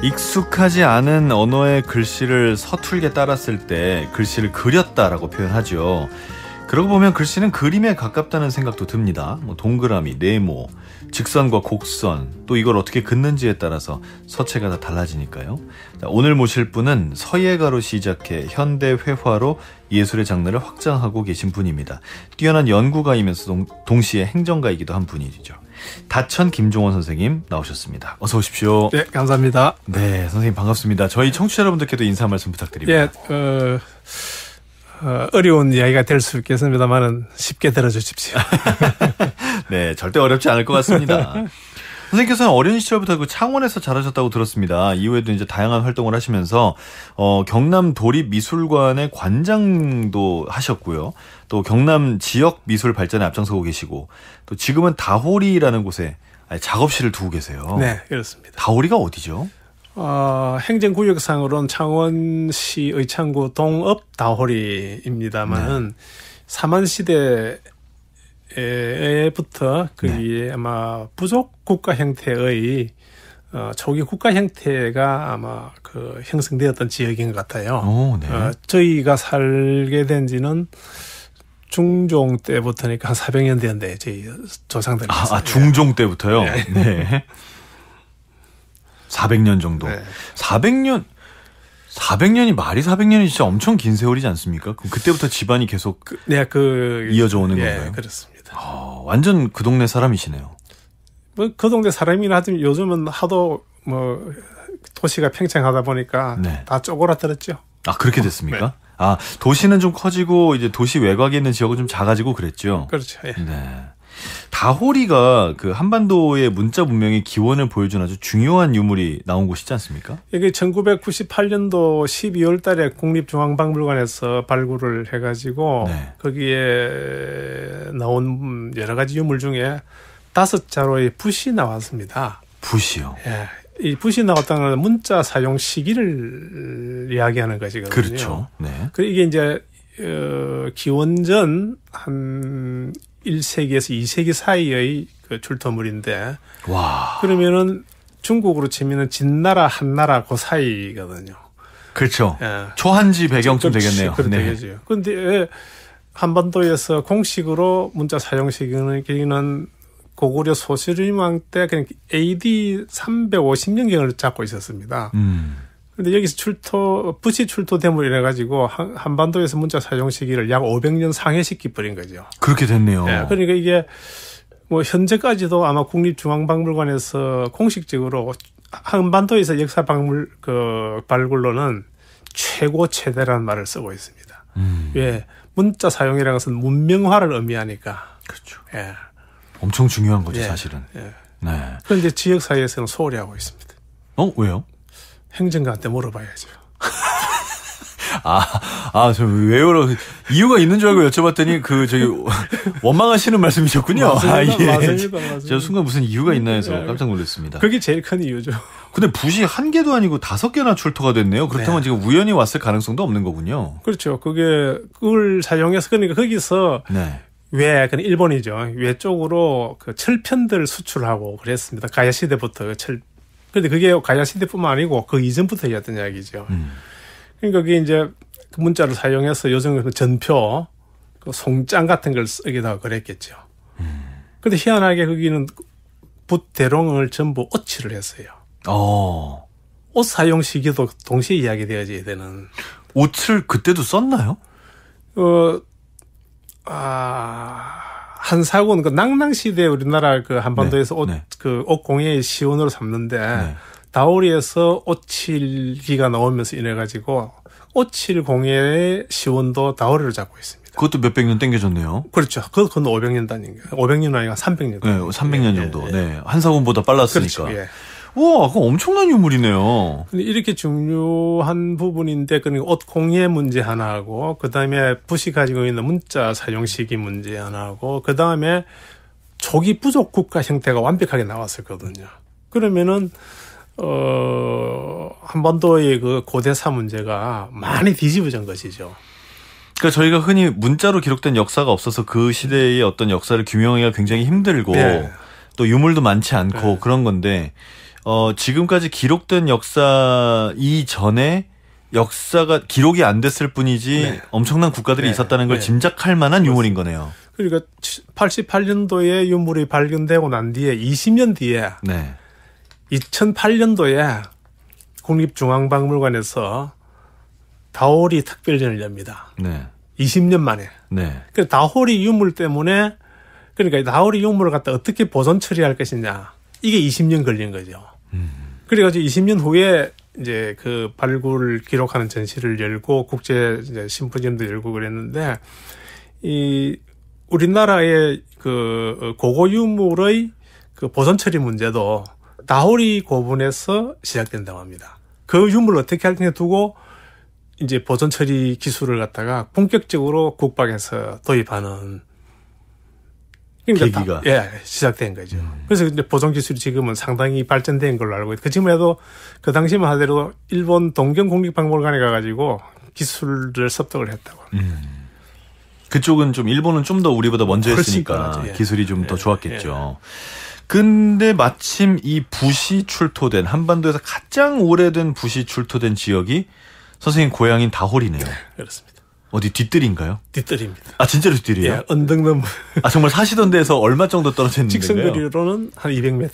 익숙하지 않은 언어의 글씨를 서툴게 따랐을 때 글씨를 그렸다라고 표현하죠. 그러고 보면 글씨는 그림에 가깝다는 생각도 듭니다. 동그라미, 네모, 직선과 곡선, 또 이걸 어떻게 긋는지에 따라서 서체가 다 달라지니까요. 오늘 모실 분은 서예가로 시작해 현대 회화로 예술의 장르를 확장하고 계신 분입니다. 뛰어난 연구가이면서 동시에 행정가이기도 한 분이죠. 다천 김종원 선생님 나오셨습니다. 어서 오십시오. 네, 감사합니다. 네, 선생님 반갑습니다. 저희 청취자 여러분들께도 인사 말씀 부탁드립니다. 예, 어려운 이야기가 될 수 있겠습니다만은 쉽게 들어주십시오. 네, 절대 어렵지 않을 것 같습니다. 선생님께서는 어린 시절부터 그 창원에서 자라셨다고 들었습니다. 이후에도 이제 다양한 활동을 하시면서 경남 도립미술관의 관장도 하셨고요. 또 경남 지역 미술 발전에 앞장서고 계시고 또 지금은 다호리라는 곳에 작업실을 두고 계세요. 네, 그렇습니다. 다호리가 어디죠? 행정구역상으로는 창원시 의창구 동읍 다호리입니다만은 네. 삼한시대부터 거기에 네. 아마 부족 국가 형태의 초기 국가 형태가 아마 그 형성되었던 지역인 것 같아요. 오, 네. 저희가 살게 된 지는 중종 때부터니까 한 400년 됐는데 저희 조상들이. 중종 때부터요? 네. 네. 400년 정도. 네. 400년이 말이 400년이 진짜 엄청 긴 세월이지 않습니까? 그럼 그때부터 집안이 계속 이어져 오는 건가요? 네, 그렇습니다. 완전 그 동네 사람이시네요. 뭐 그 동네 사람이나 하지만 요즘은 하도 뭐 도시가 팽창하다 보니까 네. 다 쪼그라들었죠. 그렇게 됐습니까? 네. 도시는 좀 커지고 이제 도시 외곽에 있는 지역은 좀 작아지고 그랬죠. 그렇죠. 예. 네. 다호리가 그 한반도의 문자 문명의 기원을 보여준 아주 중요한 유물이 나온 곳이지 않습니까? 이게 1998년도 12월 달에 국립중앙박물관에서 발굴을 해가지고 네. 거기에 나온 여러 가지 유물 중에 5자로의 붓이 나왔습니다. 붓이요? 예. 이 붓이 나왔다는 건 문자 사용 시기를 이야기하는 것이거든요. 그렇죠. 네. 이게 이제 기원전 한 1세기에서 2세기 사이의 그 출토물인데, 와. 그러면은 중국으로 치면은 진나라, 한나라 그 사이거든요. 그렇죠. 예. 초한지 배경쯤 되겠네요. 그렇게 네. 되겠죠. 그런데 한반도에서 공식으로 문자 사용 시기는 고구려 소시림왕 때 그냥 AD 350년경을 잡고 있었습니다. 그런데 여기서 붓이 출토됨으로 인해 가지고 한반도에서 문자 사용 시기를 약 500년 상회시키 버린 거죠. 그렇게 됐네요. 네, 그러니까 이게 뭐 현재까지도 아마 국립중앙박물관에서 공식적으로 한반도에서 역사 발굴로는 최대라는 말을 쓰고 있습니다. 왜 문자 사용이라는 것은 문명화를 의미하니까. 그렇죠. 예. 엄청 중요한 거죠, 예. 사실은. 예. 네. 그런데 지역 사회에서는 소홀히 하고 있습니다. 왜요? 행정가한테 물어봐야죠. 저 왜요? 이유가 있는 줄 알고 여쭤봤더니 원망하시는 말씀이셨군요. 맞습니다. 제가 순간 무슨 이유가 있나 해서 깜짝 놀랐습니다. 그게 제일 큰 이유죠. 근데 붓이 1개도 아니고 5개나 출토가 됐네요. 그렇다면 지금 우연히 왔을 가능성도 없는 거군요. 그렇죠. 그걸 사용해서 그러니까 거기서 네. 그건 일본이죠. 외쪽으로 그 철편들 수출하고 그랬습니다. 가야 시대부터 그런데 그게 가야 시대뿐만 아니고 그 이전부터였던 이야기죠. 그러니까 그게 이제 그 문자를 사용해서 요즘 그 전표, 그 송장 같은 걸 쓰기도 하고 그랬겠죠. 그런데 희한하게 거기는 붓 대롱을 전부 오칠을 했어요. 옷 사용 시기도 동시에 이야기되어져야 되는. 옷을 그때도 썼나요? 한사군 그 낭낭 시대 우리나라 그 한반도에서 네. 옷 공예의 시원으로 삼는데 네. 다오리에서 옷칠기가 나오면서 인해 가지고 옷칠 공예의 시원도 다오리를 잡고 있습니다. 그것도 몇백 년 땡겨졌네요. 그렇죠. 그건 500년 단위인가. 500년 아니라 300년. 네, 300년 정도. 네. 한사군보다 빨랐으니까. 그렇죠. 예. 우와, 그거 엄청난 유물이네요. 근데 이렇게 중요한 부분인데, 그러니까 옷 공예 문제 하나 하고, 그 다음에 붓이 가지고 있는 문자 사용 시기 문제 하나 하고, 그 다음에 초기 부족 국가 형태가 완벽하게 나왔었거든요. 그러면은, 한반도의 그 고대사 문제가 많이 뒤집어진 것이죠. 그러니까 저희가 흔히 문자로 기록된 역사가 없어서 그 시대의 어떤 역사를 규명하기가 굉장히 힘들고, 네. 또 유물도 많지 않고 그런 건데, 지금까지 기록된 역사 이전에 역사가 기록이 안 됐을 뿐이지 네. 엄청난 국가들이 네. 있었다는 걸 네. 짐작할 만한 유물인 거네요. 그러니까 88년도에 유물이 발견되고 난 뒤에 20년 뒤에 네. 2008년도에 국립중앙박물관에서 다호리 특별전을 엽니다. 네. 20년 만에. 네. 그 다호리 유물 때문에 그러니까 다호리 유물을 갖다 어떻게 보존 처리할 것이냐 이게 20년 걸린 거죠. 그래가지고 20년 후에 이제 그 발굴 기록하는 전시를 열고 국제 이제 심포지엄도 열고 그랬는데 이 우리나라의 그 고고 유물의 그 보존 처리 문제도 다호리 고분에서 시작된다고 합니다. 그 유물을 어떻게 할 거냐 두고 이제 보존 처리 기술을 갖다가 본격적으로 국박에서 도입하는 그러니까 계기가 예, 시작된 거죠. 그래서 이제 보존 기술이 지금은 상당히 발전된 걸로 알고 있고 지금에도 그 당시만 하더라도 일본 동경 국립박물관에 가가지고 기술을 습득을 했다고 합니다. 그쪽은 좀 일본은 좀 더 우리보다 먼저 했으니까 예. 기술이 좀 더 좋았겠죠. 예. 근데 마침 이 붓이 출토된 한반도에서 가장 오래된 붓이 출토된 지역이 선생님 고향인 다홀이네요. 네, 그렇습니다. 어디 뒷뜰인가요? 뒷뜰입니다. 아 진짜로 뒷뜰이에요? 예, 언덕 넘. 아 정말 사시던 데에서 얼마 정도 떨어져 있는 건가요? 직선거리로는 한 200m.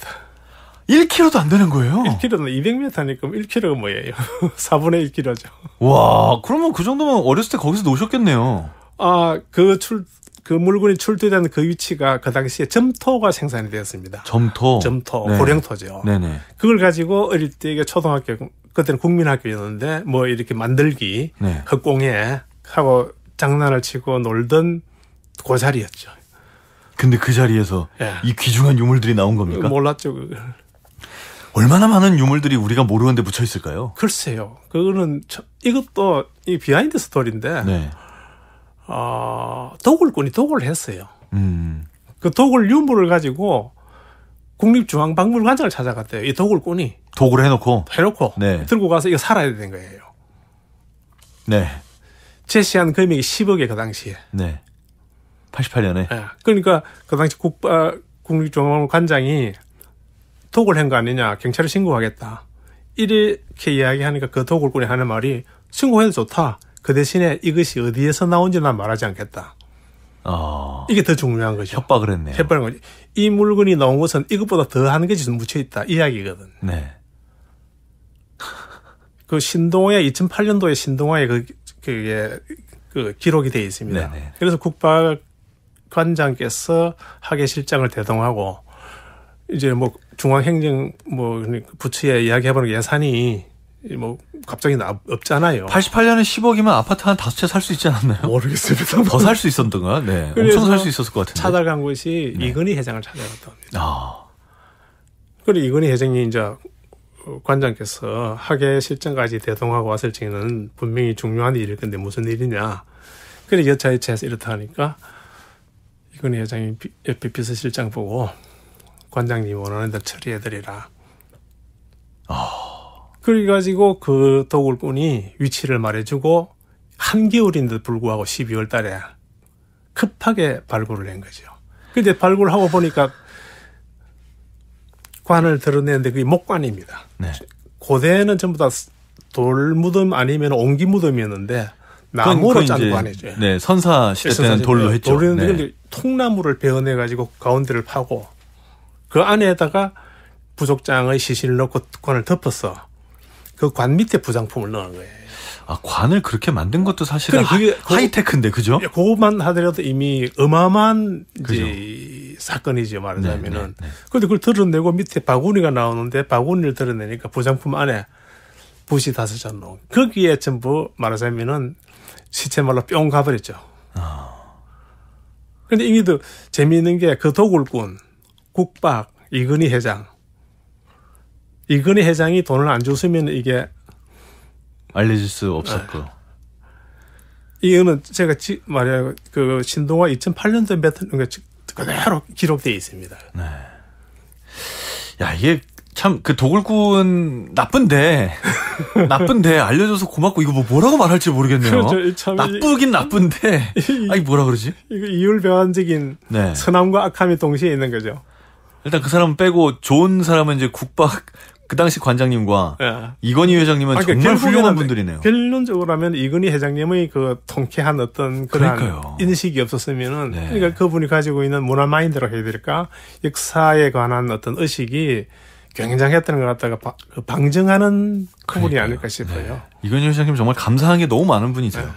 1km도 안 되는 거예요? 1km는 200m니까 1km가 뭐예요? 4분의 1km죠. 와, 그러면 그 정도면 어렸을 때 거기서 노셨겠네요. 아, 그 물건이 출토된 그 위치가 그 당시에 점토가 생산이 되었습니다. 점토? 점토, 네. 고령토죠. 네네. 그걸 가지고 어릴 때 이게 초등학교, 그때는 국민학교였는데 뭐 이렇게 만들기, 네. 흙공예 하고 장난을 치고 놀던 그 자리였죠. 근데 그 자리에서 예. 이 귀중한 유물들이 나온 겁니까? 몰랐죠, 그걸. 얼마나 많은 유물들이 우리가 모르는데 묻혀 있을까요? 글쎄요. 그거는 이것도 이 비하인드 스토리인데 네. 도굴꾼이 도굴을 했어요. 그 도굴 유물을 가지고 국립중앙박물관장을 찾아갔대요. 이 도굴꾼이. 도굴을 해놓고 네. 들고 가서 이거 살아야 되는 거예요. 네. 제시한 금액이 10억에 그 당시에. 네. 88년에. 네. 그러니까 그 당시 국립중앙박물관장이 도굴한 거 아니냐, 경찰에 신고하겠다. 이렇게 이야기하니까 그 도굴꾼이 하는 말이 신고해도 좋다. 그 대신에 이것이 어디에서 나온지 난 말하지 않겠다. 이게 더 중요한 거죠. 협박을 했네요. 협박을 거지. 이 물건이 나온 것은 이것보다 더 하는 것이 좀 묻혀있다. 이야기거든. 네. 그 신동호의 2008년도에 신동호에 그게 기록이 되어 있습니다. 네네. 그래서 국박관장께서 학예실장을 대동하고 이제 뭐 중앙행정 뭐 부처에 이야기해보는 예산이 뭐 갑자기 없잖아요. 88년에 10억이면 아파트 한 5채 살 수 있지 않았나요? 모르겠습니다. 더 살 수 있었던가? 네. 엄청 살 수 있었을 것 같은데. 찾아간 것이 네. 이건희 회장을 찾아갔다 합니다. 그리고 이건희 회장이 이제 관장께서 학예실장까지 대동하고 왔을 적에는 분명히 중요한 일일 건데 무슨 일이냐. 그래 여차여차해서 이렇다 하니까 이건희 회장이 옆에 비서실장 보고 관장님 원하는 대로 처리해드리라. 그래가지고 그 도굴꾼이 위치를 말해주고 한겨울인데도 불구하고 12월 달에 급하게 발굴을 한 거죠. 근데 발굴하고 보니까 관을 드러내는데 그게 목관입니다. 네. 고대는 전부 다 돌무덤 아니면 옹기무덤이었는데 나무로 짠 관이죠. 네, 선사 시대 때는 돌로 했죠. 돌이었는데 네. 통나무를 베어내가지고 가운데를 파고 그 안에다가 부족장의 시신을 넣고 관을 덮어서 그 관 밑에 부장품을 넣은 거예요. 아, 관을 그렇게 만든 것도 사실은 하이테크인데, 그죠? 그것만 하더라도 이미 어마어마한 이제 사건이죠, 말하자면은. 네, 네, 네. 그런데 그걸 드러내고 밑에 바구니가 나오는데 바구니를 드러내니까 부장품 안에 붓이 5장 넣은. 거기에 전부 말하자면은 시체 말로 뿅 가버렸죠. 그런데 이게 더 재미있는 게 그 도굴꾼, 국박, 이건희 회장. 이건희 회장이 돈을 안 줬으면 이게 알려질 수 없었고. 이거는 제가 말이야 그 신동아 2008년도에 맺은 게 그대로 기록되어 있습니다. 네. 야 이게 참 그 도굴꾼 나쁜데 알려줘서 고맙고 이거 뭐라고 말할지 모르겠네요. 그렇죠. 참 나쁘긴 나쁜데 아니 뭐라 그러지? 이거 이율배반적인 네. 선함과 악함이 동시에 있는 거죠. 일단 그 사람 빼고 좋은 사람은 이제 그 당시 관장님과 예. 이건희 회장님은 그러니까 정말 훌륭한 분들이네요. 결론적으로 하면 이건희 회장님의 그 통쾌한 어떤 그런 그러니까요. 인식이 없었으면은 네. 그러니까 그분이 가지고 있는 문화 마인드라고 해야 될까? 역사에 관한 어떤 의식이 굉장했다는 걸 갖다가 방증하는 부분이 아닐까 싶어요. 네. 이건희 회장님 정말 감사한 게 너무 많은 분이세요. 네.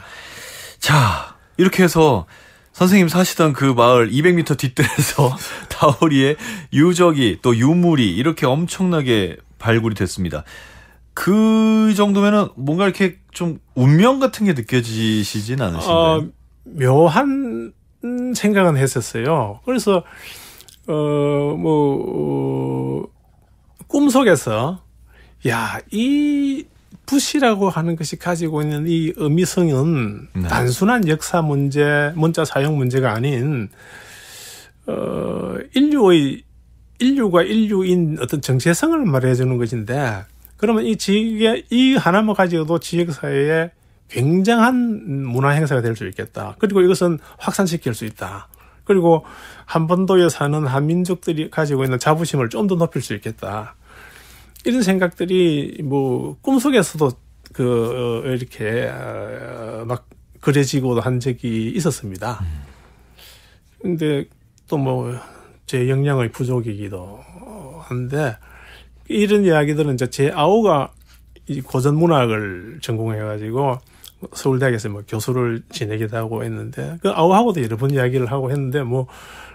자, 이렇게 해서 선생님 사시던 그 마을 200m 뒷뜰에서 다오리의 유적이 또 유물이 이렇게 엄청나게 발굴이 됐습니다. 그 정도면은 뭔가 이렇게 좀 운명 같은 게 느껴지시진 않으신가요? 묘한 생각은 했었어요. 그래서 꿈속에서 이 붓이라고 하는 것이 가지고 있는 이 의미성은 네. 단순한 역사 문제, 문자 사용 문제가 아닌 인류가 인류인 어떤 정체성을 말해주는 것인데, 그러면 이 하나만 가지고도 지역사회에 굉장한 문화 행사가 될 수 있겠다. 그리고 이것은 확산시킬 수 있다. 그리고 한반도에 사는 한민족들이 가지고 있는 자부심을 좀 더 높일 수 있겠다. 이런 생각들이 꿈속에서도 이렇게 막 그려지고도 한 적이 있었습니다. 근데 또 제 역량의 부족이기도 한데, 이런 이야기들은 이제 제 아우가 이 고전 문학을 전공해가지고 서울대학에서 교수를 지내기도 하고 했는데, 그 아우하고도 여러 번 이야기를 하고 했는데,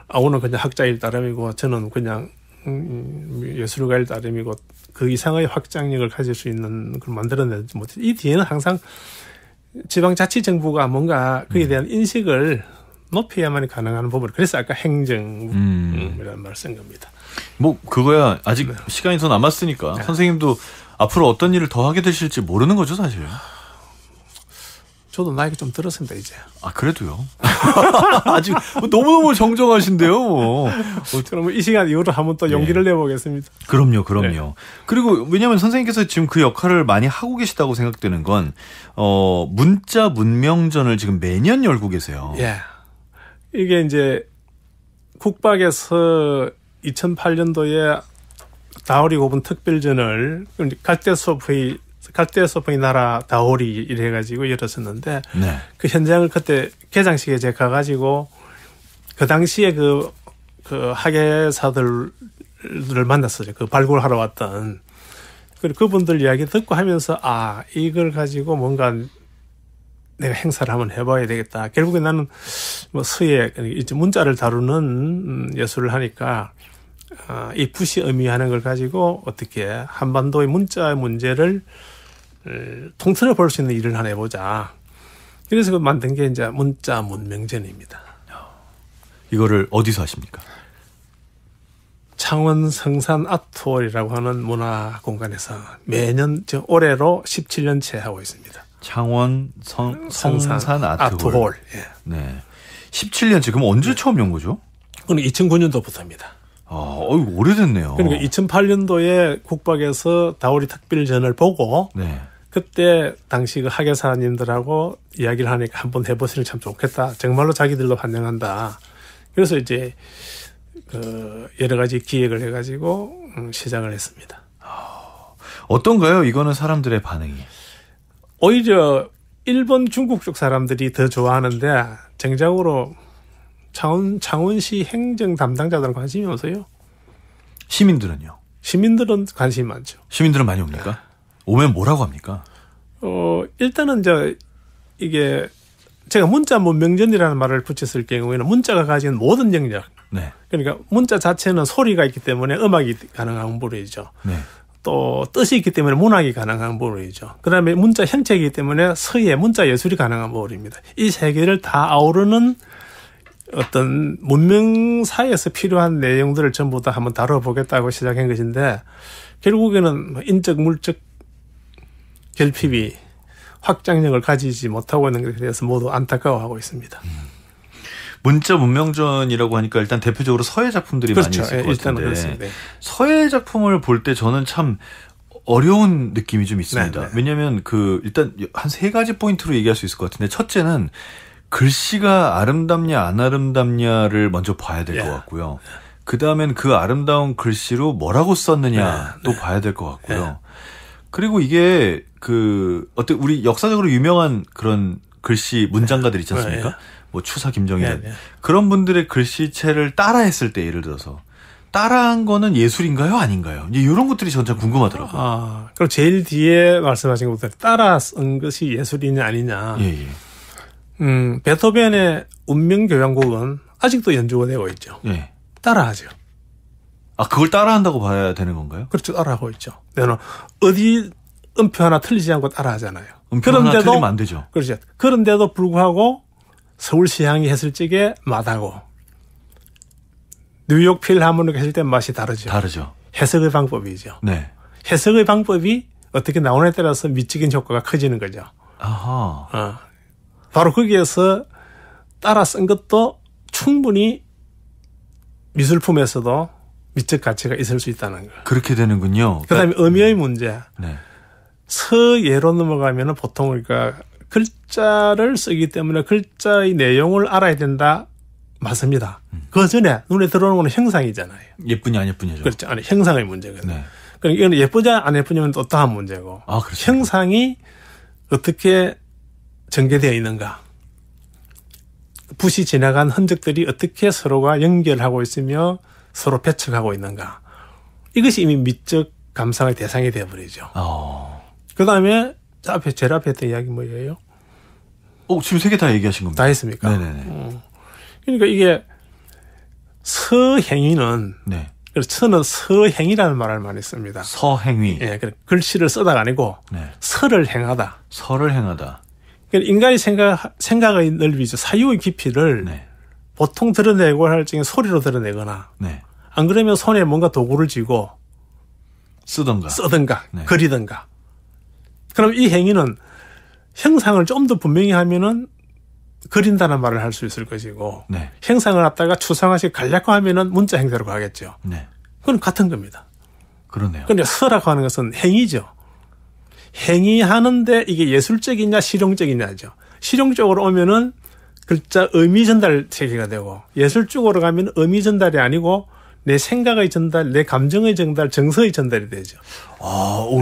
아우는 그냥 학자일 따름이고 저는 그냥 예술가일 따름이고 그 이상의 확장력을 가질 수 있는 걸 만들어내지 못해. 이 뒤에는 항상 지방자치정부가 뭔가 그에 대한 인식을 높여야만 가능한 부분. 그래서 아까 행정이라는 말을 쓴 겁니다. 그거야 아직 네. 시간이 더 남았으니까 네. 선생님도 앞으로 어떤 일을 더 하게 되실지 모르는 거죠, 사실. 저도 나이가 좀 들었습니다, 이제. 그래도요. 아직 너무너무 정정하신데요. 그러면 이 시간 이후로 한번 또 용기를 내보겠습니다. 그럼요. 네. 그리고 왜냐하면 선생님께서 지금 그 역할을 많이 하고 계시다고 생각되는 건 문자 문명전을 지금 매년 열고 계세요. 예. 이게 이제 국박에서 2008년도에 다오리 고분 특별전을 갈대소프의 나라 다오리 이래가지고 열었었는데, 네. 그 현장을 그때 개장식에 제가 가가지고 그 당시에 그 학예사들을 만났어요. 그 발굴하러 왔던. 그리고 그분들 이야기 듣고 하면서 이걸 가지고 뭔가 내가 행사를 한번 해봐야 되겠다. 결국에 나는 서예, 이제 문자를 다루는 예술을 하니까 이 붓이 의미하는 걸 가지고 어떻게 한반도의 문자 문제를 통틀어 볼 수 있는 일을 하나 해보자. 그래서 만든 게 이제 문자 문명전입니다. 이거를 어디서 하십니까? 창원 성산 아트홀이라고 하는 문화 공간에서 매년 올해로 17년째 하고 있습니다. 창원 성산 아트홀. 예. 네. 17년째. 그럼 언제 처음 연 거죠? 그건 2009년도부터입니다. 오래됐네요. 그러니까 2008년도에 국박에서 다오리 특별전을 보고 네. 그때 당시 그 학예사님들하고 이야기를 하니까 한번 해보시면 참 좋겠다. 정말로 자기들도 환영한다. 그래서 이제 여러 가지 기획을 해가지고 시작을 했습니다. 어떤가요? 이거는 사람들의 반응이. 오히려 일본, 중국 쪽 사람들이 더 좋아하는데 정작으로 창원시 행정 담당자들은 관심이 없어요. 시민들은요? 시민들은 관심이 많죠. 시민들은 많이 옵니까? 네. 오면 뭐라고 합니까? 일단은 이게 제가 문자 문명전이라는 말을 붙였을 경우에는 문자가 가진 모든 영역. 네. 그러니까 문자 자체는 소리가 있기 때문에 음악이 가능한 부류이죠. 네. 또 뜻이 있기 때문에 문학이 가능한 부류이죠. 그다음에 문자 형체이기 때문에 서예, 문자 예술이 가능한 부류입니다. 이 세 개를 다 아우르는 어떤 문명사에서 필요한 내용들을 전부 다 한번 다뤄보겠다고 시작한 것인데, 결국에는 인적, 물적 결핍이 확장력을 가지지 못하고 있는 것에 대해서 모두 안타까워하고 있습니다. 문자 문명전이라고 하니까 일단 대표적으로 서예 작품들이 그렇죠. 많이 있을 것 같은데, 그렇습니다. 서예 작품을 볼 때 저는 참 어려운 느낌이 좀 있습니다. 네. 왜냐하면 일단 한 세 가지 포인트로 얘기할 수 있을 것 같은데, 첫째는 글씨가 아름답냐 안 아름답냐를 먼저 봐야 될 것 같고요. 그 다음엔 그 아름다운 글씨로 뭐라고 썼느냐 네, 또 네. 봐야 될 것 같고요. 네. 그리고 이게 어떤 우리 역사적으로 유명한 그런 글씨 문장가들 있지 않습니까? 네. 뭐 추사 김정일 네, 네. 그런 분들의 글씨체를 따라했을 때 예를 들어서 따라한 거는 예술인가요? 아닌가요? 이제 이런 것들이 전참 궁금하더라고요. 아, 그럼 제일 뒤에 말씀하신 것부터 따라 쓴 것이 예술이냐 아니냐. 예, 예. 베토벤의 운명교향곡은 아직도 연주가 되고 있죠. 예. 따라하죠. 아, 그걸 따라한다고 봐야 되는 건가요? 그렇죠. 따라하고 있죠. 내가 어디 음표 하나 틀리지 않고 따라하잖아요. 음표 하나 틀리면 안 되죠. 그렇죠. 그런데도 불구하고 서울시향이 했을 적에 맛하고 뉴욕 필하모닉 했을 때 맛이 다르죠. 다르죠. 해석의 방법이죠. 네. 해석의 방법이 어떻게 나오냐에 따라서 미적인 효과가 커지는 거죠. 아하. 바로 거기에서 따라 쓴 것도 충분히 미술품에서도 미적 가치가 있을 수 있다는 거. 그렇게 되는군요. 그다음에 의미의 문제. 네. 서예로 넘어가면은 보통 우리가 글자를 쓰기 때문에 글자의 내용을 알아야 된다. 맞습니다. 그 전에 눈에 들어오는 건 형상이잖아요. 예쁘냐 안 예쁘냐죠. 그렇죠. 아니, 형상의 문제거든요. 네. 그러니까 이건 예쁘냐 안 예쁘냐는 또 어떠한 문제고. 아, 그렇죠. 형상이 어떻게 전개되어 있는가. 붓이 지나간 흔적들이 어떻게 서로가 연결하고 있으며 서로 배척하고 있는가. 이것이 이미 미적 감상의 대상이 되어버리죠. 그 다음에 제일 앞에 했던 이야기 뭐예요? 지금 세 개 다 얘기하신 겁니다. 다 했습니까? 네네네. 그러니까 이게 서행위는 네. 그래서 저는 서행이라는 말을 많이 씁니다. 서행위. 예, 글씨를 쓰다가 아니고 네. 서를 행하다. 서를 행하다. 그러니까 인간이 생각의 넓이죠. 사유의 깊이를 네. 보통 드러내고 할 적에 소리로 드러내거나 네. 안 그러면 손에 뭔가 도구를 쥐고 쓰던가 네. 그리던가. 그럼 이 행위는 형상을 좀 더 분명히 하면은 그린다는 말을 할 수 있을 것이고 네. 형상을 갖다가 추상화식 간략화하면은 문자 행태로 가겠죠. 네. 그건 같은 겁니다. 그러네요. 그런데 서라고 하는 것은 행위죠. 행위하는데 이게 예술적이냐 실용적이냐죠. 실용적으로 오면은 글자 의미 전달 체계가 되고 예술 쪽으로 가면 의미 전달이 아니고 내 생각의 전달, 내 감정의 전달, 정서의 전달이 되죠.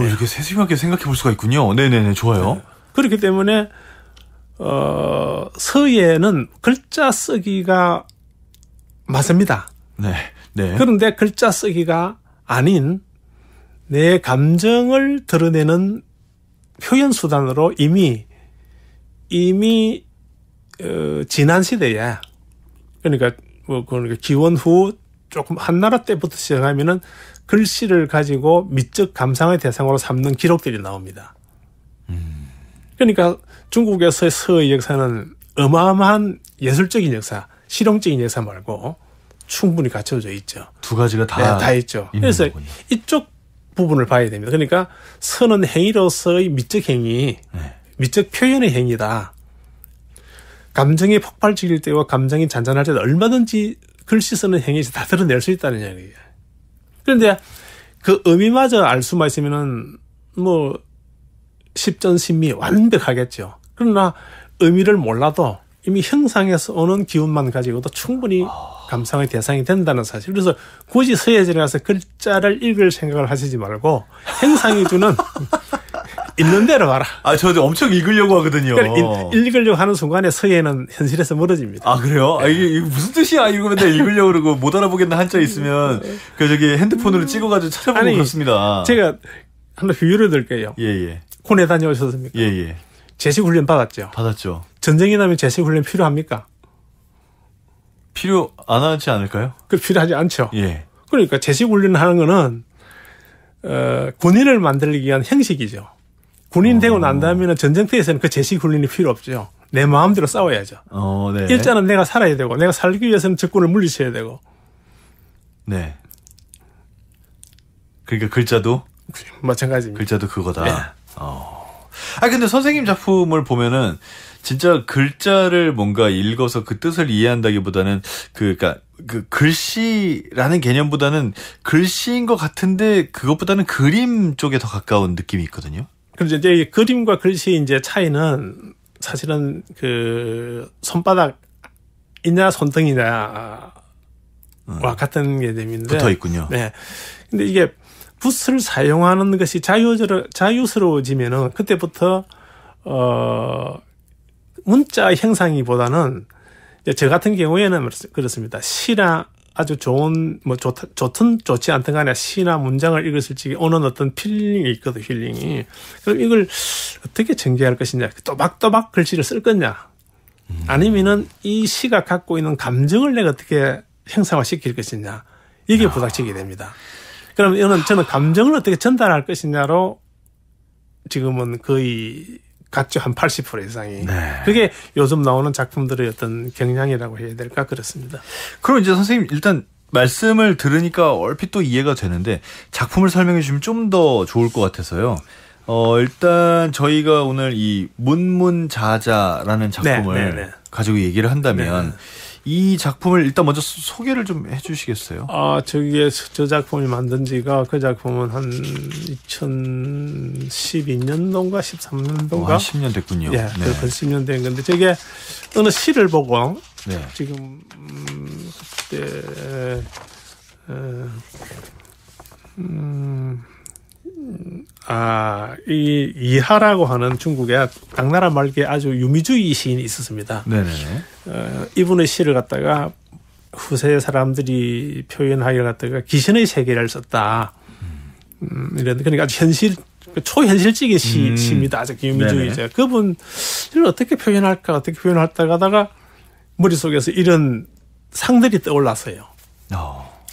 이렇게 세심하게 생각해 볼 수가 있군요. 네네네, 좋아요. 네. 그렇기 때문에 서예는 글자 쓰기가 맞습니다. 네. 네. 그런데 글자 쓰기가 아닌 내 감정을 드러내는 표현 수단으로 이미 지난 시대에 그러니까 기원 후 조금 한나라 때부터 시작하면은 글씨를 가지고 미적 감상의 대상으로 삼는 기록들이 나옵니다. 그러니까 중국에서의 서의 역사는 어마어마한 예술적인 역사, 실용적인 역사 말고 충분히 갖춰져 있죠. 두 가지가 다 있죠. 그래서 거군요. 이쪽 부분을 봐야 됩니다. 그러니까 서는 행위로서의 미적 행위, 네. 미적 표현의 행위다. 감정이 폭발적일 때와 감정이 잔잔할 때도 얼마든지 글씨 쓰는 행위에서 다 드러낼 수 있다는 이야기예요. 그런데 그 의미마저 알 수만 있으면은 뭐 십전신미 완벽하겠죠. 그러나 의미를 몰라도 이미 형상에서 오는 기운만 가지고도 충분히 감상의 대상이 된다는 사실. 그래서 굳이 서예전에 가서 글자를 읽을 생각을 하시지 말고 형상이 주는 있는 대로 가라. 저도 엄청 읽으려고 하거든요. 그러니까 읽으려고 하는 순간에 서예는 현실에서 멀어집니다. 그래요? 이게 무슨 뜻이야? 이거 맨날 읽으려고 그러고 못 알아보겠는 한자 있으면 핸드폰으로 찍어가지고 찾아보고 그렇습니다. 제가 하나 비유를 들게요. 예. 군에 다녀오셨습니까? 예. 제식훈련 받았죠. 받았죠. 전쟁이 나면 제식훈련 필요합니까? 필요 안 하지 않을까요? 필요하지 않죠. 예. 그러니까 제식훈련 하는 거는 군인을 만들기 위한 형식이죠. 군인 되고 난 다음에는 전쟁터에서는 그 제식훈련이 필요 없죠. 내 마음대로 싸워야죠. 네. 일자는 내가 살아야 되고 내가 살기 위해서는 적군을 물리쳐야 되고. 네. 그러니까 글자도 마찬가지입니다. 글자도 그거다. 네. 근데 선생님 작품을 보면은 진짜 글자를 뭔가 읽어서 그 뜻을 이해한다기보다는 그러니까 그 글씨라는 개념보다는 글씨인 것 같은데 그것보다는 그림 쪽에 더 가까운 느낌이 있거든요. 그래서 이제 그림과 글씨 이제 차이는 사실은 그 손바닥이냐 손등이냐 같은 개념인데. 붙어 있군요. 네. 근데 이게 붓을 사용하는 것이 자유스러워지면은 그때부터 문자 형상이보다는 저 같은 경우에는 그렇습니다. 시나 아주 좋은 좋든 좋지 않든 간에 시나 문장을 읽었을 적에 오는 어떤 필링이 있거든, 힐링이. 그럼 이걸 어떻게 전개할 것이냐, 또박또박 글씨를 쓸 거냐, 아니면은 이 시가 갖고 있는 감정을 내가 어떻게 형상화시킬 것이냐, 이게 부닥치게 됩니다. 그럼 저는 감정을 어떻게 전달할 것이냐로 지금은 거의 각주 한 80% 이상이. 네. 그게 요즘 나오는 작품들의 어떤 경향이라고 해야 될까, 그렇습니다. 그럼 이제 선생님 일단 말씀을 들으니까 얼핏 또 이해가 되는데 작품을 설명해 주시면 좀 더 좋을 것 같아서요. 일단 저희가 오늘 이 문문자자라는 작품을 가지고 얘기를 한다면 이 작품을 일단 먼저 소개를 좀 해주시겠어요? 저 작품이 만든 지가, 그 작품은 한 2012년도인가 13년도인가? 한 10년 됐군요. 예, 벌써 10년 된 건데, 저게 어느 시를 보고, 지금, 그때, 이하라고 하는 중국의 당나라 말기에 아주 유미주의 시인이 있었습니다. 네네네. 이분의 시를 갖다가 후세 사람들이 표현하기를 갖다가 귀신의 세계를 썼다. 이런, 그러니까 아주 초현실적인 시입니다. 아주 유미주의자. 그분을 어떻게 표현할까, 어떻게 표현할까 머릿속에서 이런 상들이 떠올랐어요.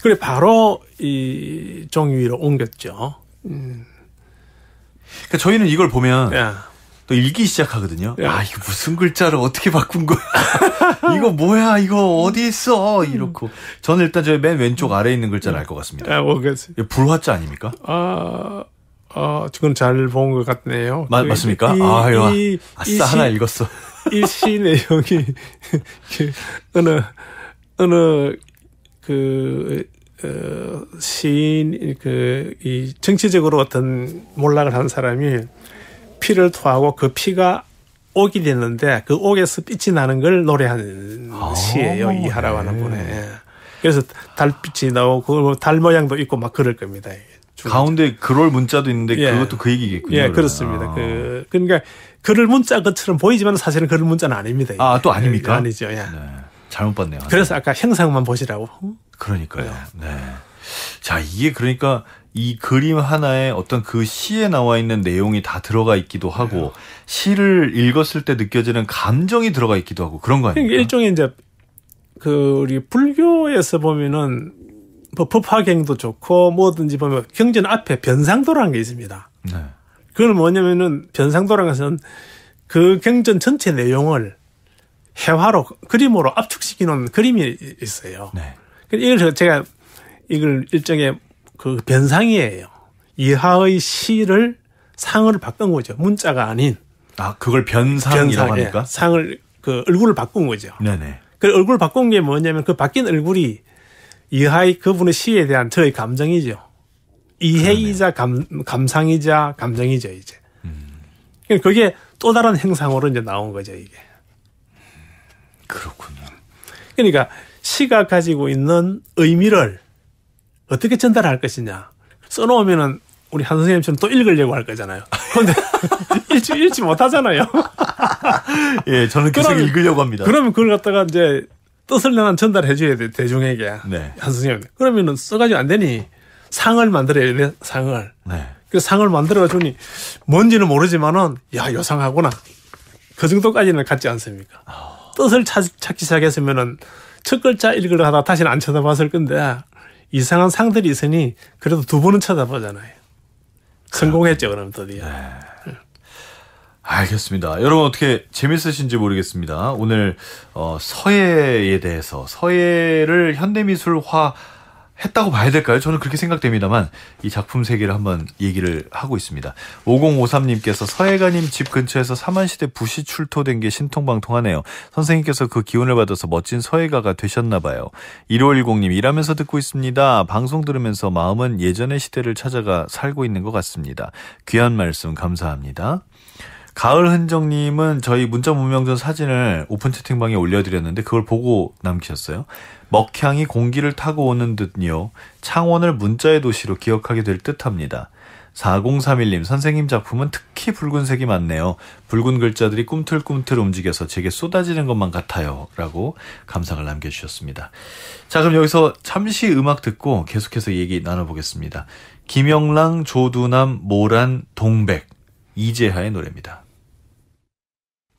그래 바로 이 종이 위로 옮겼죠. 그러니까 저희는 이걸 보면 또 읽기 시작하거든요. 이거 무슨 글자를 어떻게 바꾼 거야? 이거 뭐야? 이거 어디 있어? 이렇고. 저는 일단 저희 맨 왼쪽 아래에 있는 글자를 알 것 같습니다. 이거 불화자 아닙니까? 지금 잘 본 것 같네요. 맞습니까? 아싸, 하나 읽었어. 이 시 내용이 어느 시인, 이 정치적으로 어떤 몰락을 한 사람이 피를 토하고 그 피가 옥이 됐는데 그 옥에서 빛이 나는 걸 노래하는 시예요. 이하라고 하는 분에. 그래서 달빛이 나오고 달 모양도 있고 막 그럴 겁니다. 가운데 그럴 문자도 있는데 그것도 그 얘기겠군요. 예, 그렇습니다. 그러니까 그럴 문자 것처럼 보이지만 사실은 그럴 문자는 아닙니다. 또 아닙니까? 아니죠. 예. 잘못 봤네요. 그래서 아까 형상만 보시라고. 그러니까요. 자, 이게 그러니까 이 그림 하나에 어떤 그 시에 나와 있는 내용이 다 들어가 있기도 하고 시를 읽었을 때 느껴지는 감정이 들어가 있기도 하고 그런 거 아닙니까? 그러니까 일종의 이제 우리 불교에서 보면은 법화경도 좋고 뭐든지 보면 경전 앞에 변상도라는 게 있습니다. 그건 뭐냐면은 변상도라는 것은 그 경전 전체 내용을 회화로, 그림으로 압축시키는 그림이 있어요. 제가 이걸 일종의 그 변상이에요. 이하의 시를 상을 바꾼 거죠. 문자가 아닌. 그걸 변상이라고 합니까? 상을, 얼굴을 바꾼 거죠. 네네. 그 얼굴을 바꾼 게 뭐냐면 그 바뀐 얼굴이 이하의 그분의 시에 대한 저의 감정이죠. 이해이자 감상이자 감정이죠, 이제. 그게 또 다른 형상으로 이제 나온 거죠, 이게. 그렇군요. 그러니까 시가 가지고 있는 의미를 어떻게 전달할 것이냐. 써놓으면은 우리 한 선생님처럼 또 읽으려고 할 거잖아요. 그런데 읽지 못하잖아요. 예, 저는 계속 읽으려고 합니다. 그러면 그걸 갖다가 이제 뜻을 내는 전달해 줘야 돼, 대중에게. 한 선생님. 그러면은 써가지고 안 되니 상을 만들어야 돼, 상을. 그 상을 만들어 주니 뭔지는 모르지만은 요 상하구나. 그 정도까지는 갖지 않습니까? 뜻을 찾기 시작했으면은 첫 글자 읽으려 하다가 다시는 안 쳐다봤을 건데 이상한 상들이 있으니 그래도 두 번은 쳐다보잖아요. 성공했죠, 그럼 드디어. 알겠습니다. 여러분 어떻게 재밌으신지 모르겠습니다. 오늘 서예에 대해서 서예를 현대미술화 했다고 봐야 될까요? 저는 그렇게 생각됩니다만 이 작품 세계를 한번 얘기를 하고 있습니다. 5053님께서 서예가님 집 근처에서 사만시대 붓이 출토된 게 신통방통하네요. 선생님께서 그 기운을 받아서 멋진 서예가가 되셨나 봐요. 1510님 일하면서 듣고 있습니다. 방송 들으면서 마음은 예전의 시대를 찾아가 살고 있는 것 같습니다. 귀한 말씀 감사합니다. 가을 흔적님은 저희 문자 문명전 사진을 오픈 채팅방에 올려드렸는데 그걸 보고 남기셨어요. 먹향이 공기를 타고 오는 듯요. 창원을 문자의 도시로 기억하게 될 듯합니다. 4031님, 선생님 작품은 특히 붉은색이 많네요. 붉은 글자들이 꿈틀꿈틀 움직여서 제게 쏟아지는 것만 같아요. 라고 감상을 남겨주셨습니다. 자, 그럼 여기서 잠시 음악 듣고 계속해서 얘기 나눠보겠습니다. 김영랑, 조두남, 모란, 동백, 이재하의 노래입니다.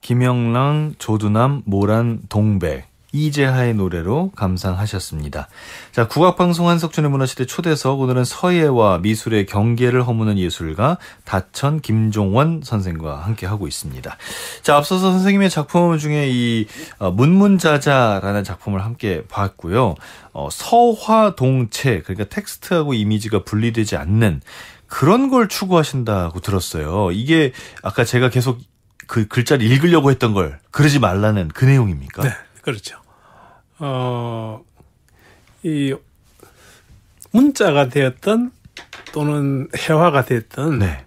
김영랑, 조두남, 모란, 동백, 이재하의 노래로 감상하셨습니다. 자, 국악방송 한석준의 문화시대 초대석, 오늘은 서예와 미술의 경계를 허무는 예술가 다천 김종원 선생과 함께하고 있습니다. 자, 앞서서 선생님의 작품 중에 이 문문자자라는 작품을 함께 봤고요. 서화동체, 그러니까 텍스트하고 이미지가 분리되지 않는 그런 걸 추구하신다고 들었어요. 이게 아까 제가 계속 그 글자를 읽으려고 했던 걸 그러지 말라는 그 내용입니까? 네, 그렇죠. 이 문자가 되었던 또는 회화가 되었던 네.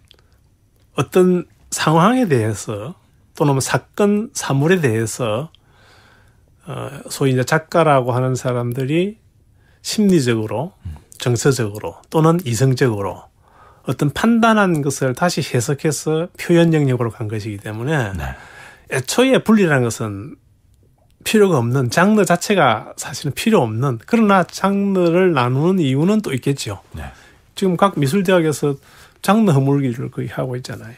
어떤 상황에 대해서 또는 사건, 사물에 대해서 소위 이제 작가라고 하는 사람들이 심리적으로, 정서적으로 또는 이성적으로 어떤 판단한 것을 다시 해석해서 표현 영역으로 간 것이기 때문에 네. 애초에 분리라는 것은 필요가 없는, 장르 자체가 사실은 필요 없는, 그러나 장르를 나누는 이유는 또 있겠죠. 네. 지금 각 미술대학에서 장르 허물기를 거의 하고 있잖아요.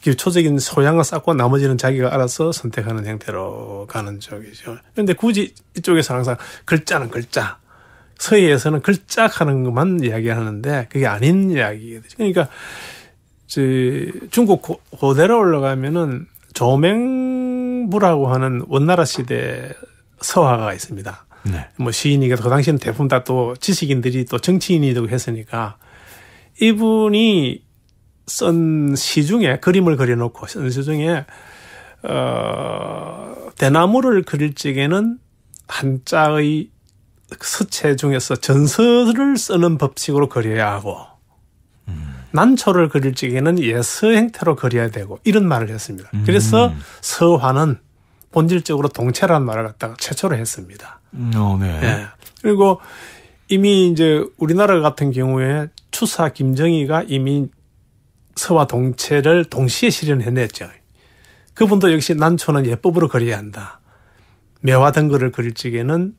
기초적인 소양을 쌓고 나머지는 자기가 알아서 선택하는 형태로 가는 쪽이죠. 그런데 굳이 이쪽에서 항상 글자는 글자, 서예에서는 글자 하는 것만 이야기하는데 그게 아닌 이야기거든요. 그러니까 중국 고대로 올라가면은 조맹부라고 하는 원나라 시대 서화가 있습니다. 네. 뭐 시인이가 그 당시에는 대부분 다 또 지식인들이 또 정치인이 되고 했으니까 이분이 쓴 시 중에 그림을 그려놓고 쓴 시 중에 대나무를 그릴 적에는 한자의 서체 중에서 전서를 쓰는 법칙으로 그려야 하고 난초를 그릴 적에는 예서 형태로 그려야 되고 이런 말을 했습니다. 그래서 서화는 본질적으로 동체라는 말을 갖다가 최초로 했습니다. 네. 네. 그리고 이미 이제 우리나라 같은 경우에 추사 김정희가 이미 서와 동체를 동시에 실현해냈죠. 그분도 역시 난초는 예법으로 그려야 한다. 매화 등거를 그릴 적에는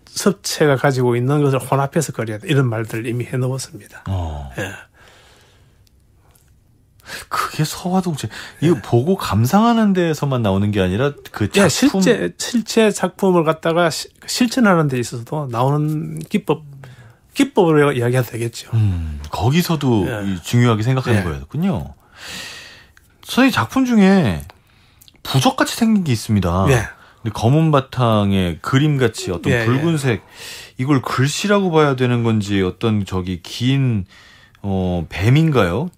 섭체가 가지고 있는 것을 혼합해서 그려야 돼. 이런 말들을 이미 해놓았습니다. 예. 그게 서화동체. 이거 보고 감상하는 데에서만 나오는 게 아니라 그 작품. 실제 작품을 갖다가 실천하는 데 있어서도 나오는 기법으로 이야기해도 되겠죠. 거기서도 중요하게 생각하는 거였군요. 저희 작품 중에 부적같이 생긴 게 있습니다. 근데 검은 바탕에 그림같이 어떤 붉은색, 이걸 글씨라고 봐야 되는 건지 어떤 긴 뱀인가요?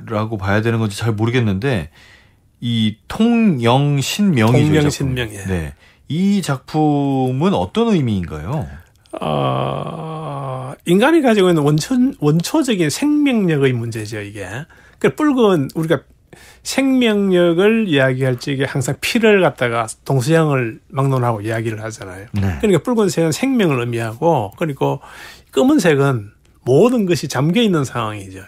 라고 봐야 되는 건지 잘 모르겠는데 이 통영신명이죠. 통영신명. 네. 이 작품은 어떤 의미인가요? 인간이 가지고 있는 원초적인 생명력의 문제죠, 이게. 그 붉은 우리가 생명력을 이야기할 적에 항상 피를 갖다가 동서양을 막론하고 이야기를 하잖아요. 네. 그러니까 붉은색은 생명을 의미하고, 그리고 검은색은 모든 것이 잠겨 있는 상황이죠.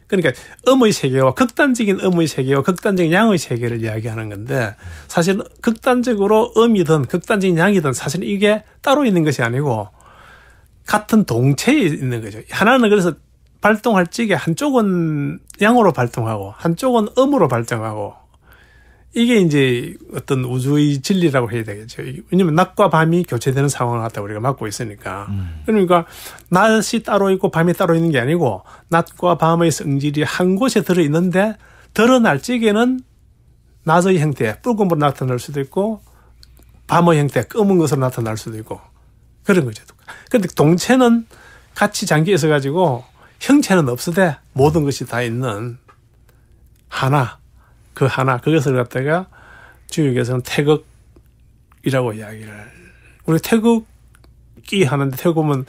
그러니까 음의 세계와 극단적인 음의 세계와 극단적인 양의 세계를 이야기하는 건데, 사실 극단적으로 음이든 극단적인 양이든 사실 이게 따로 있는 것이 아니고 같은 동체에 있는 거죠. 하나는 그래서 발동할 적에 한쪽은 양으로 발동하고 한쪽은 음으로 발동하고, 이게 이제 어떤 우주의 진리라고 해야 되겠죠. 왜냐하면 낮과 밤이 교체되는 상황을 갖다 우리가 맡고 있으니까. 그러니까 낮이 따로 있고 밤이 따로 있는 게 아니고 낮과 밤의 성질이 한 곳에 들어있는데 드러날 적에는 낮의 형태, 붉은으로 나타날 수도 있고 밤의 형태, 검은 것으로 나타날 수도 있고 그런 거죠. 그런데 동체는 같이 잠겨 있어 가지고 형체는 없으되 모든 것이 다 있는 하나, 그것을 갖다가 주역에서는 태극이라고 이야기를. 우리 태극이 하는데 태극은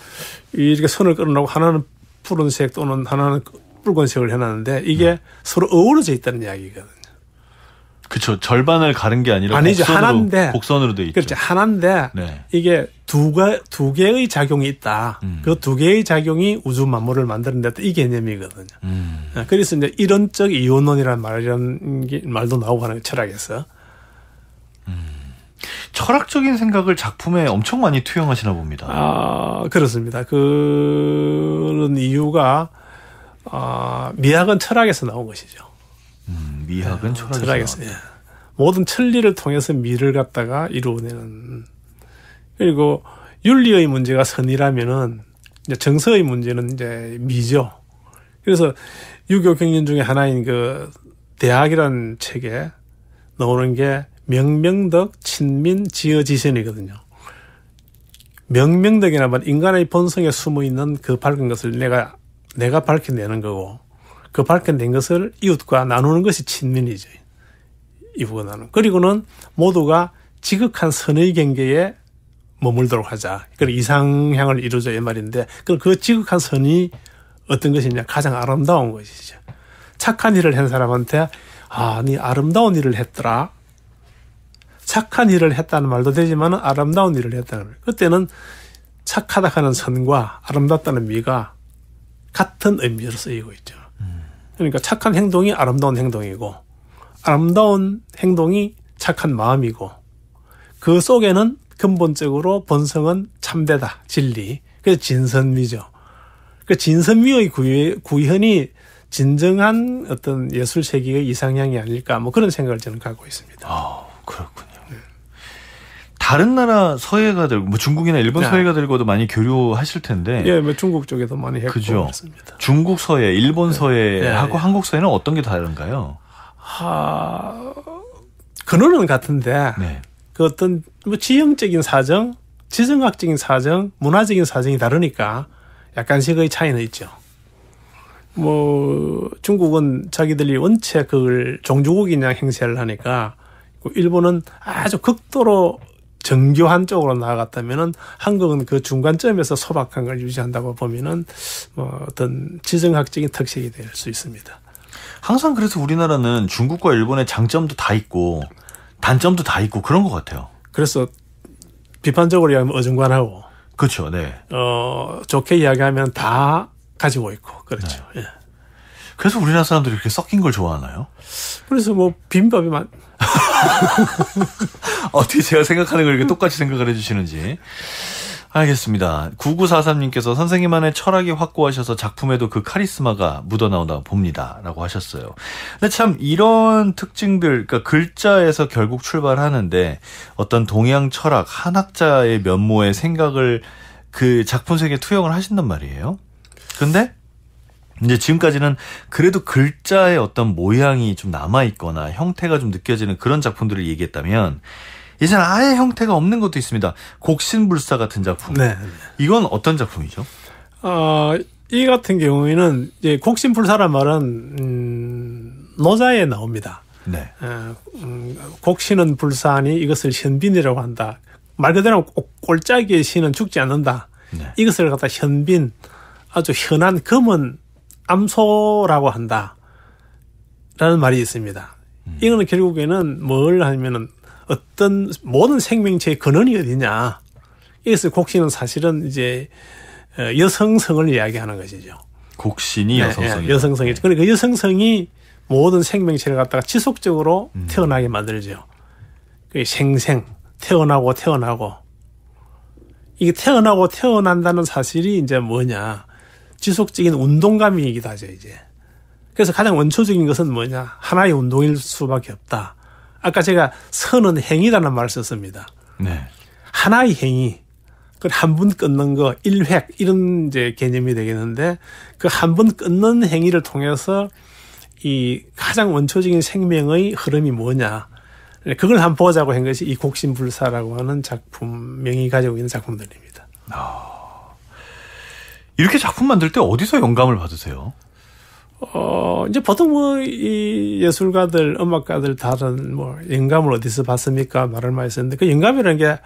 이렇게 선을 끌어놓고 하나는 푸른색 또는 하나는 붉은색을 해놨는데 이게 서로 어우러져 있다는 이야기거든요. 그렇죠. 절반을 가른 게 아니라 아니죠. 하나인데 곡선으로 돼 있죠. 그렇죠. 하나인데 네. 이게 두 개의 작용이 있다. 그 두 개의 작용이 우주 만물을 만드는데 이 개념이거든요. 그래서 이제 이론적 이원론이라는 말도 나오고 하는 철학에서. 철학적인 생각을 작품에 엄청 많이 투영하시나 봅니다. 그렇습니다. 그런 이유가 미학은 철학에서 나온 것이죠. 미학은 철학에서. 예. 모든 천리를 통해서 미를 갖다가 이루어내는. 그리고 윤리의 문제가 선이라면은 이제 정서의 문제는 이제 미죠. 그래서 유교 경륜 중에 하나인 그 대학이라는 책에 나오는 게 명명덕, 친민, 지어지선이거든요. 명명덕이나 인간의 본성에 숨어 있는 그 밝은 것을 내가 밝혀내는 거고, 그 밝혀낸 것을 이웃과 나누는 것이 친민이죠. 이웃과 나누는. 그리고는 모두가 지극한 선의 경계에 머물도록 하자. 그 이상향을 이루자 이 말인데, 그 지극한 선이 어떤 것이냐? 가장 아름다운 것이죠. 착한 일을 한 사람한테 네 아름다운 일을 했더라. 착한 일을 했다는 말도 되지만 아름다운 일을 했다는 말. 그때는 착하다 하는 선과 아름답다는 미가 같은 의미로 쓰이고 있죠. 그러니까 착한 행동이 아름다운 행동이고 아름다운 행동이 착한 마음이고 그 속에는 근본적으로 본성은 참되다, 진리. 그래서 진선미죠. 그 진선미의 구현이 진정한 어떤 예술 세계의 이상향이 아닐까 뭐 그런 생각을 저는 갖고 있습니다. 그렇군요. 다른 나라 서예가들, 뭐 중국이나 일본 서예가들과도 많이 교류하실 텐데. 예, 뭐 중국 쪽에도 많이 했고. 그죠. 그렇습니다. 중국 서예, 일본 서예하고 한국 서예는 어떤 게 다른가요? 근원은 같은데, 네. 그 어떤 뭐 지형적인 사정, 지성학적인 사정, 문화적인 사정이 다르니까 약간씩의 차이는 있죠. 뭐 중국은 자기들이 원체 그걸 종주국이냐 행세를 하니까 일본은 아주 극도로 정교한 쪽으로 나아갔다면은 한국은 그 중간점에서 소박한 걸 유지한다고 보면은 뭐 어떤 지정학적인 특색이 될 수 있습니다. 항상 그래서 우리나라는 중국과 일본의 장점도 다 있고 단점도 다 있고 그런 것 같아요. 그래서 비판적으로 이야기하면 어중간하고. 그렇죠. 네. 좋게 이야기하면 다 가지고 있고 그렇죠. 네. 예. 그래서 우리나라 사람들이 이렇게 섞인 걸 좋아하나요? 그래서 뭐 비빔밥이 어떻게 제가 생각하는 걸 이렇게 똑같이 생각을 해주시는지. 알겠습니다. 9943님께서 선생님만의 철학이 확고하셔서 작품에도 그 카리스마가 묻어나온다고 봅니다. 라고 하셨어요. 근데 참 이런 특징들, 그러니까 글자에서 결국 출발하는데 어떤 동양 철학, 한학자의 면모의 생각을 그 작품 세계에 투영을 하신단 말이에요. 근데 이제 지금까지는 그래도 글자의 어떤 모양이 좀 남아있거나 형태가 좀 느껴지는 그런 작품들을 얘기했다면 이제는 아예 형태가 없는 것도 있습니다. 곡신불사 같은 작품. 네. 이건 어떤 작품이죠? 이 같은 경우에는 이제 곡신불사란 말은 노자에 나옵니다. 네. 곡신은 불사하니 이것을 현빈이라고 한다. 말 그대로 꼴짝이의 신은 죽지 않는다. 네. 이것을 갖다 현빈, 아주 현한 검은 암소라고 한다. 라는 말이 있습니다. 이거는 결국에는 뭘 하냐면은 어떤 모든 생명체의 근원이 어디냐. 이것을 곡신은 사실은 이제 여성성을 이야기하는 것이죠. 곡신이 여성성이죠. 여성성이죠. 그러니까 그 여성성이 모든 생명체를 갖다가 지속적으로 태어나게 만들죠. 그 생생, 태어나고 이게 태어나고 태어난다는 사실이 이제 뭐냐. 지속적인 운동감이기도 하죠, 이제. 그래서 가장 원초적인 것은 뭐냐. 하나의 운동일 수밖에 없다. 아까 제가 선은 행위라는 말을 썼습니다. 네. 하나의 행위. 그 한 번 끊는 거, 일획, 이런 이제 개념이 되겠는데 그 한 번 끊는 행위를 통해서 이 가장 원초적인 생명의 흐름이 뭐냐. 그걸 한번 보자고 한 것이 이 곡신불사라고 하는 작품명이 가지고 있는 작품들입니다. 이렇게 작품 만들 때 어디서 영감을 받으세요? 이제 보통 뭐, 이 예술가들, 음악가들 다른 뭐, 영감을 어디서 받습니까? 말을 많이 쓰는데 그 영감이라는 게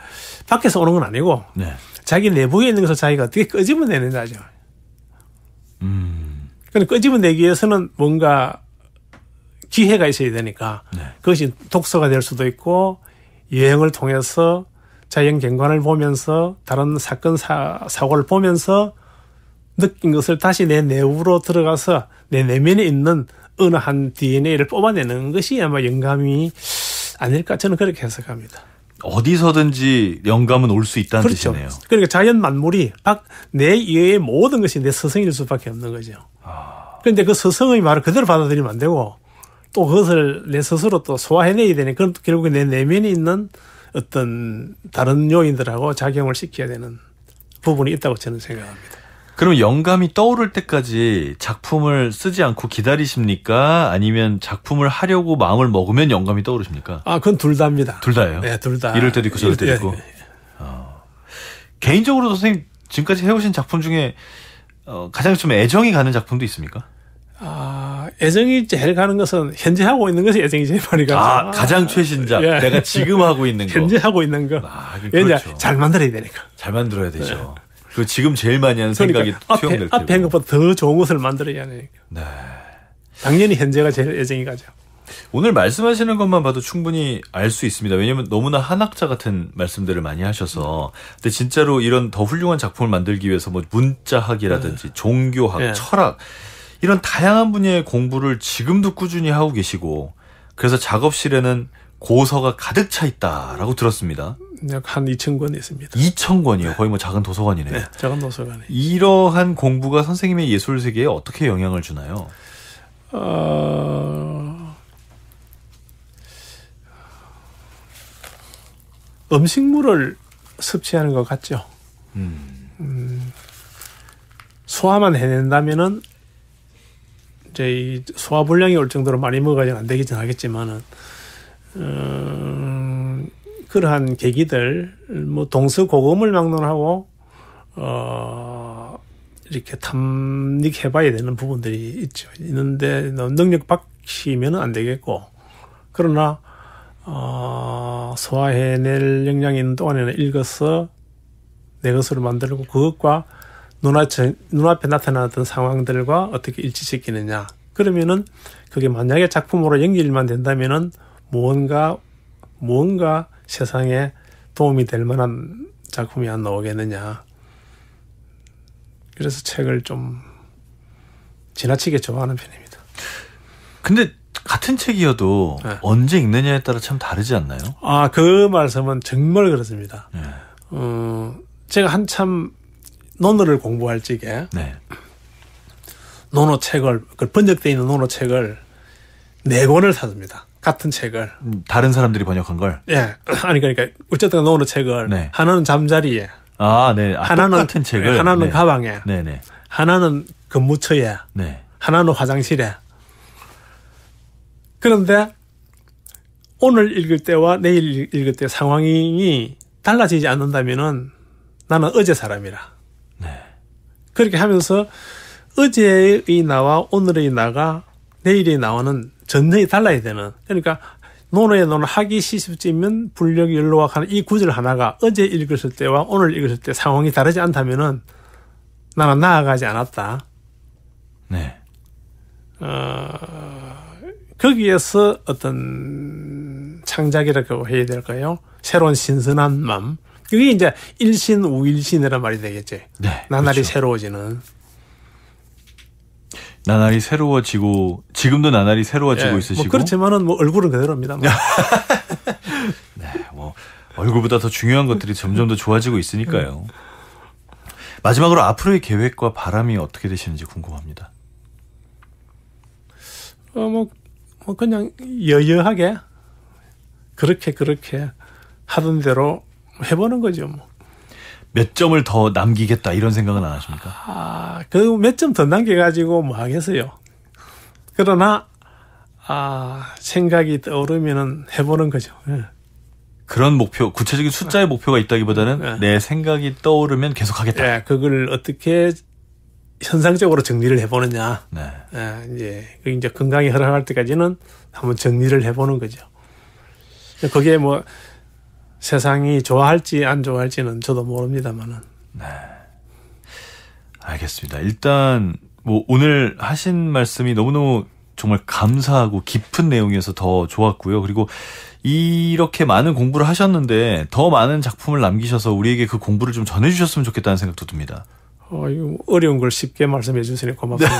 밖에서 오는 건 아니고, 자기 내부에 있는 것을 자기가 어떻게 끄집어내느냐죠. 그러니까 끄집어내기 위해서는 뭔가 기회가 있어야 되니까 네. 그것이 독서가 될 수도 있고 여행을 통해서 자연 경관을 보면서 다른 사건 사고를 보면서 느낀 것을 다시 내 내부로 들어가서 내 내면에 있는 어느 한 DNA를 뽑아내는 것이 아마 영감이 아닐까 저는 그렇게 해석합니다. 어디서든지 영감은 올 수 있다는 그렇죠. 뜻이네요. 그러니까 자연 만물이 내 이외의 모든 것이 내 서성일 수밖에 없는 거죠. 그런데 그 서성의 말을 그대로 받아들이면 안 되고 또 그것을 내 스스로 또 소화해내야 되니 그건 결국에 내 내면에 있는 어떤 다른 요인들하고 작용을 시켜야 되는 부분이 있다고 저는 생각합니다. 그럼 영감이 떠오를 때까지 작품을 쓰지 않고 기다리십니까? 아니면 작품을 하려고 마음을 먹으면 영감이 떠오르십니까? 그건 둘 다입니다. 둘 다예요? 네, 둘 다. 이럴 때도 있고 저럴 때도 있고. 개인적으로 선생님 지금까지 해오신 작품 중에 가장 좀 애정이 가는 작품도 있습니까? 애정이 제일 가는 것은 현재 하고 있는 것이 애정이 제일 많이 가죠. 가장 최신작. 예. 내가 지금 하고 있는 거. 현재 하고 있는 거. 그렇죠. 잘 만들어야 되니까. 잘 만들어야 되죠. 그 지금 제일 많이 하는 생각이 투영될 테고. 앞에 한 것보다 더 좋은 것을 만들어야 하니까. 네. 당연히 현재가 제일 애정이 가죠. 오늘 말씀하시는 것만 봐도 충분히 알 수 있습니다. 왜냐하면 너무나 한학자 같은 말씀들을 많이 하셔서. 근데 진짜로 이런 더 훌륭한 작품을 만들기 위해서 뭐 문자학이라든지 종교학, 철학 이런 다양한 분야의 공부를 지금도 꾸준히 하고 계시고 그래서 작업실에는 고서가 가득 차 있다라고 들었습니다. 약 한 2,000권 있습니다. 2,000권이요. 거의 뭐 작은 도서관이네요. 네, 작은 도서관에. 이러한 공부가 선생님의 예술 세계에 어떻게 영향을 주나요? 음식물을 섭취하는 것 같죠. 소화만 해낸다면은 이제 이 소화불량이 올 정도로 많이 먹어야지 안 되긴 하겠지만은 그러한 계기들 뭐 동서고금을 막론하고 이렇게 탐닉해봐야 되는 부분들이 있죠. 있는데 능력 박히면 안 되겠고 그러나 소화해낼 역량이 있는 동안에는 읽어서 내 것으로 만들고 그것과 눈앞에 나타나던 상황들과 어떻게 일치시키느냐. 그러면은 그게 만약에 작품으로 연결만 된다면은 무언가 세상에 도움이 될 만한 작품이 안 나오겠느냐. 그래서 책을 좀 지나치게 좋아하는 편입니다. 근데 같은 책이어도 네. 언제 읽느냐에 따라 참 다르지 않나요? 그 말씀은 정말 그렇습니다. 네. 제가 한참 논어를 공부할 적에 네. 논어 책을 번역되어 있는 논어 책을 4권을 샀습니다. 같은 책을. 다른 사람들이 번역한 걸? 예. 아니 그러니까 어쨌든 논어 책을 네. 하나는 잠자리에 네. 하나는 똑같은 책을 하나는 네. 가방에 네네. 하나는 근무처에 네. 하나는 화장실에. 그런데 오늘 읽을 때와 내일 읽을 때 상황이 달라지지 않는다면은 나는 어제 사람이라. 네. 그렇게 하면서 어제의 나와 오늘의 나가 내일의 나와는 전혀 달라야 되는. 그러니까 논어의 논어 하기 시습지면 불력 연로와 하는 이 구절 하나가 어제 읽었을 때와 오늘 읽었을 때 상황이 다르지 않다면은 나는 나아가지 않았다. 네. 거기에서 어떤 창작이라고 해야 될까요? 새로운 신선한 마음. 그게 이제 일신 우일신이란 말이 되겠죠. 네. 나날이 그렇죠. 새로워지는. 나날이 새로워지고 지금도 나날이 새로워지고 있으시고. 뭐 그렇지만은 뭐 얼굴은 그대로입니다. 뭐. 네. 뭐 얼굴보다 더 중요한 것들이 점점 더 좋아지고 있으니까요. 마지막으로 앞으로의 계획과 바람이 어떻게 되시는지 궁금합니다. 뭐 그냥 여여하게 그렇게 하던 대로 해보는 거죠. 뭐. 몇 점을 더 남기겠다 이런 생각은 안 하십니까? 그 몇 점 더 남겨가지고 뭐 하겠어요. 그러나 생각이 떠오르면은 해보는 거죠. 예. 그런 목표, 구체적인 숫자의 목표가 있다기보다는 내 생각이 떠오르면 계속하겠다. 예, 그걸 어떻게 현상적으로 정리를 해보느냐. 네. 이제 건강이 허락할 때까지는 한번 정리를 해보는 거죠. 그게 뭐 세상이 좋아할지 안 좋아할지는 저도 모릅니다만은. 네. 알겠습니다. 일단 뭐 오늘 하신 말씀이 너무너무 정말 감사하고 깊은 내용이어서 더 좋았고요. 그리고 이렇게 많은 공부를 하셨는데 더 많은 작품을 남기셔서 우리에게 그 공부를 좀 전해주셨으면 좋겠다는 생각도 듭니다. 이거 어려운 걸 쉽게 말씀해 주시니 고맙습니다.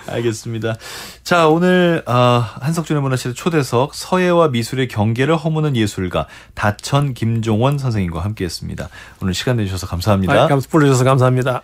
알겠습니다. 자, 오늘 한석준의 문화실의 초대석 서예와 미술의 경계를 허무는 예술가 다천 김종원 선생님과 함께했습니다. 오늘 시간 내주셔서 감사합니다. 불러주셔서 감사합니다.